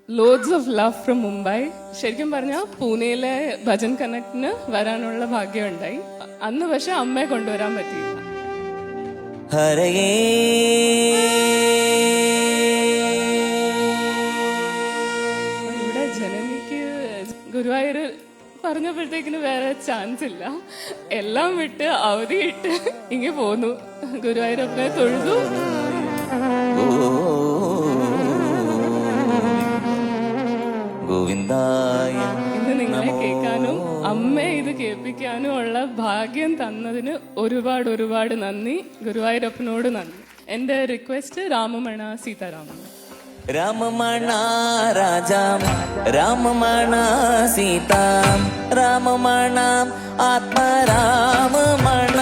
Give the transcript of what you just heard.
Loads of love from Mumbai. ശരിക്കും പറഞ്ഞാൽ പൂനെയിലെ ഭജൻ കണക്റ്റിന് വരാനുള്ള ഭാഗ്യം ഉണ്ടായി. അന്ന് പക്ഷെ അമ്മയെ കൊണ്ടുവരാൻ പറ്റിയില്ല. ഇവിടെ ജനനിക്ക് ഗുരുവായൂർ പറഞ്ഞപ്പോഴത്തേക്കിന് വേറെ ചാൻസ് ഇല്ല. എല്ലാം വിട്ട് അവധിയിട്ട് ഇങ്ങനെ പോന്നു. ഗുരുവായൂരപ്പനെ തൊഴുതു. ഇന്ന് നിങ്ങളെ കേൾക്കാനും അമ്മയെ ഇത് കേൾപ്പിക്കാനും ഉള്ള ഭാഗ്യം തന്നതിന് ഒരുപാട് ഒരുപാട് നന്ദി. ഗുരുവായൂരപ്പനോട് നന്ദി. എന്റെ റിക്വസ്റ്റ് രാമമണ സീതാരാമൻ. രാമമണ രാജാം രാമമണ സീതാം രാമമണ ആത്മരാമമണ